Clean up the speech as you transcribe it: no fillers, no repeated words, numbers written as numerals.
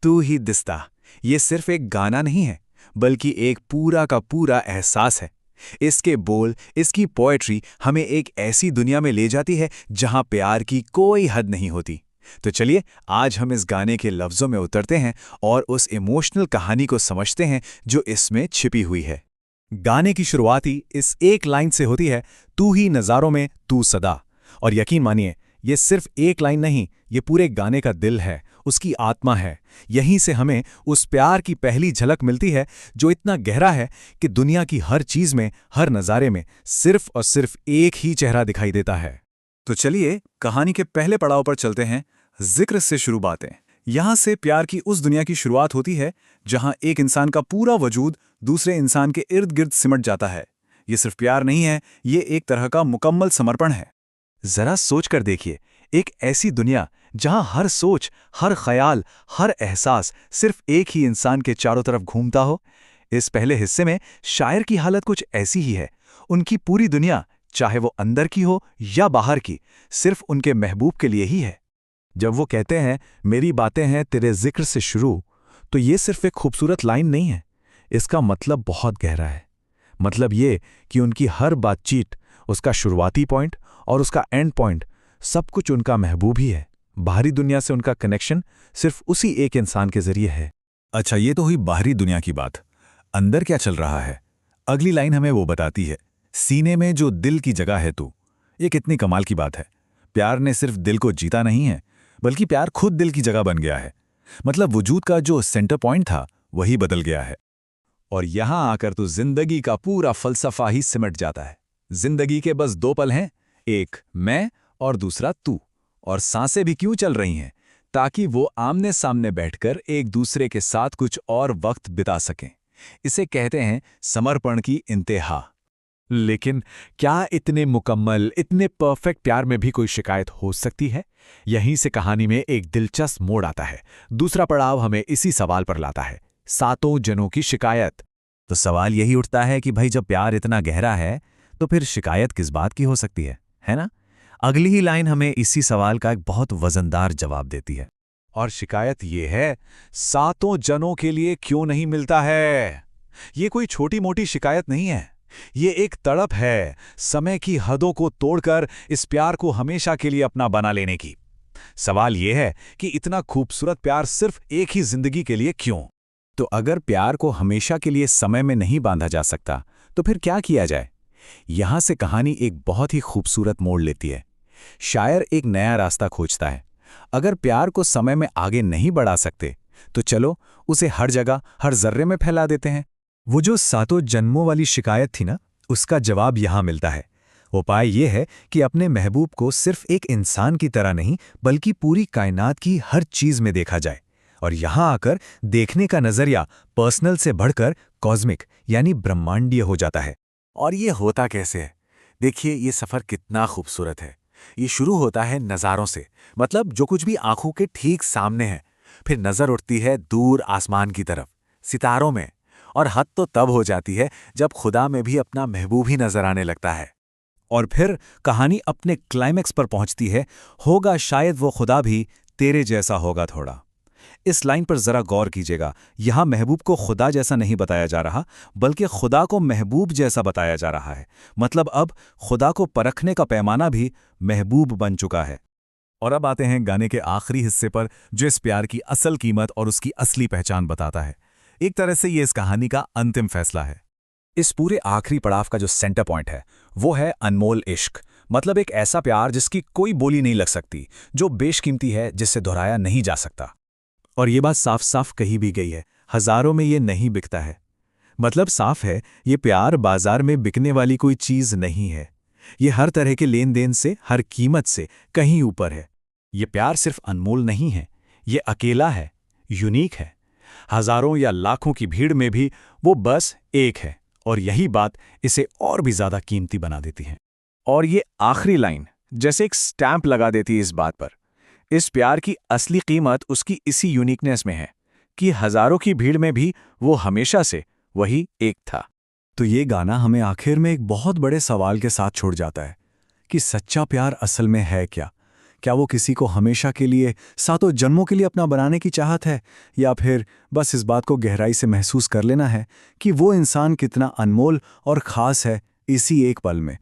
तू ही दिस्ता ये सिर्फ एक गाना नहीं है, बल्कि एक पूरा का पूरा एहसास है। इसके बोल, इसकी पोएट्री हमें एक ऐसी दुनिया में ले जाती है जहां प्यार की कोई हद नहीं होती। तो चलिए आज हम इस गाने के लफ्ज़ों में उतरते हैं और उस इमोशनल कहानी को समझते हैं जो इसमें छिपी हुई है। गाने की शुरुआत ही इस एक लाइन से होती है, तू ही नज़ारों में तू सदा। और यकीन मानिए, ये सिर्फ एक लाइन नहीं, ये पूरे गाने का दिल है, उसकी आत्मा है। यहीं से हमें उस प्यार की पहली झलक मिलती है जो इतना गहरा है कि दुनिया की हर चीज़ में, हर नज़ारे में सिर्फ और सिर्फ एक ही चेहरा दिखाई देता है। तो चलिए कहानी के पहले पड़ाव पर चलते हैं, जिक्र से शुरू बातें। यहाँ से प्यार की उस दुनिया की शुरुआत होती है जहाँ एक इंसान का पूरा वजूद दूसरे इंसान के इर्द गिर्द सिमट जाता है। ये सिर्फ प्यार नहीं है, ये एक तरह का मुकम्मल समर्पण है। जरा सोच कर देखिए, एक ऐसी दुनिया जहां हर सोच, हर ख्याल, हर एहसास सिर्फ एक ही इंसान के चारों तरफ घूमता हो। इस पहले हिस्से में शायर की हालत कुछ ऐसी ही है। उनकी पूरी दुनिया, चाहे वो अंदर की हो या बाहर की, सिर्फ उनके महबूब के लिए ही है। जब वो कहते हैं, मेरी बातें हैं तेरे जिक्र से शुरू, तो ये सिर्फ एक खूबसूरत लाइन नहीं है, इसका मतलब बहुत गहरा है। मतलब ये कि उनकी हर बातचीत, उसका शुरुआती पॉइंट और उसका एंड पॉइंट, सब कुछ उनका महबूब ही है। बाहरी दुनिया से उनका कनेक्शन सिर्फ उसी एक इंसान के जरिए है। अच्छा, ये तो हुई बाहरी दुनिया की बात। अंदर क्या चल रहा है? अगली लाइन हमें वो बताती है, सीने में जो दिल की जगह है तू। ये कितनी कमाल की बात है। प्यार ने सिर्फ दिल को जीता नहीं है, बल्कि प्यार खुद दिल की जगह बन गया है। मतलब वजूद का जो सेंटर पॉइंट था वही बदल गया है। और यहां आकर तो जिंदगी का पूरा फलसफा ही सिमट जाता है। जिंदगी के बस दो पल हैं, एक मैं और दूसरा तू। और सांसें भी क्यों चल रही हैं? ताकि वो आमने सामने बैठकर एक दूसरे के साथ कुछ और वक्त बिता सकें। इसे कहते हैं समर्पण की इंतहा। लेकिन क्या इतने मुकम्मल, इतने परफेक्ट प्यार में भी कोई शिकायत हो सकती है? यहीं से कहानी में एक दिलचस्प मोड़ आता है। दूसरा पड़ाव हमें इसी सवाल पर लाता है, सातों जनों की शिकायत। तो सवाल यही उठता है कि भाई जब प्यार इतना गहरा है तो फिर शिकायत किस बात की हो सकती है ना? अगली ही लाइन हमें इसी सवाल का एक बहुत वजनदार जवाब देती है। और शिकायत ये है, सातों जनों के लिए क्यों नहीं मिलता है? ये कोई छोटी मोटी शिकायत नहीं है, ये एक तड़प है समय की हदों को तोड़कर इस प्यार को हमेशा के लिए अपना बना लेने की। सवाल यह है कि इतना खूबसूरत प्यार सिर्फ एक ही जिंदगी के लिए क्यों? तो अगर प्यार को हमेशा के लिए समय में नहीं बांधा जा सकता, तो फिर क्या किया जाए? यहां से कहानी एक बहुत ही खूबसूरत मोड़ लेती है। शायर एक नया रास्ता खोजता है। अगर प्यार को समय में आगे नहीं बढ़ा सकते, तो चलो उसे हर जगह, हर जर्रे में फैला देते हैं। वो जो सातों जन्मों वाली शिकायत थी ना, उसका जवाब यहां मिलता है। उपाय ये है कि अपने महबूब को सिर्फ एक इंसान की तरह नहीं, बल्कि पूरी कायनात की हर चीज में देखा जाए। और यहां आकर देखने का नजरिया पर्सनल से बढ़कर कॉस्मिक यानी ब्रह्मांडीय हो जाता है। और ये होता कैसे है? देखिए, ये सफर कितना खूबसूरत है। ये शुरू होता है नज़ारों से, मतलब जो कुछ भी आंखों के ठीक सामने है। फिर नज़र उठती है दूर आसमान की तरफ, सितारों में। और हद तो तब हो जाती है जब खुदा में भी अपना महबूब ही नजर आने लगता है। और फिर कहानी अपने क्लाइमेक्स पर पहुंचती है, होगा शायद वो खुदा भी तेरे जैसा होगा थोड़ा। इस लाइन पर जरा गौर कीजिएगा। यहां महबूब को खुदा जैसा नहीं बताया जा रहा, बल्कि खुदा को महबूब जैसा बताया जा रहा है। मतलब अब खुदा को परखने का पैमाना भी महबूब बन चुका है। और अब आते हैं गाने के आखिरी हिस्से पर, जो इस प्यार की असल कीमत और उसकी असली पहचान बताता है। एक तरह से ये इस कहानी का अंतिम फैसला है। इस पूरे आखिरी पड़ाव का जो सेंटर पॉइंट है, वो है अनमोल इश्क। मतलब एक ऐसा प्यार जिसकी कोई बोली नहीं लग सकती, जो बेशकीमती है, जिससे दोहराया नहीं जा सकता। और ये बात साफ साफ कही भी गई है, हजारों में ये नहीं बिकता है। मतलब साफ है, ये प्यार बाजार में बिकने वाली कोई चीज नहीं है। ये हर तरह के लेन देन से, हर कीमत से कहीं ऊपर है। ये प्यार सिर्फ अनमोल नहीं है, ये अकेला है, यूनिक है। हजारों या लाखों की भीड़ में भी वो बस एक है। और यही बात इसे और भी ज्यादा कीमती बना देती है। और ये आखिरी लाइन जैसे एक स्टैंप लगा देती है इस बात पर। इस प्यार की असली कीमत उसकी इसी यूनिकनेस में है कि हजारों की भीड़ में भी वो हमेशा से वही एक था। तो ये गाना हमें आखिर में एक बहुत बड़े सवाल के साथ छोड़ जाता है कि सच्चा प्यार असल में है क्या? क्या वो किसी को हमेशा के लिए, सातों जन्मों के लिए अपना बनाने की चाहत है, या फिर बस इस बात को गहराई से महसूस कर लेना है कि वो इंसान कितना अनमोल और ख़ास है इसी एक पल में।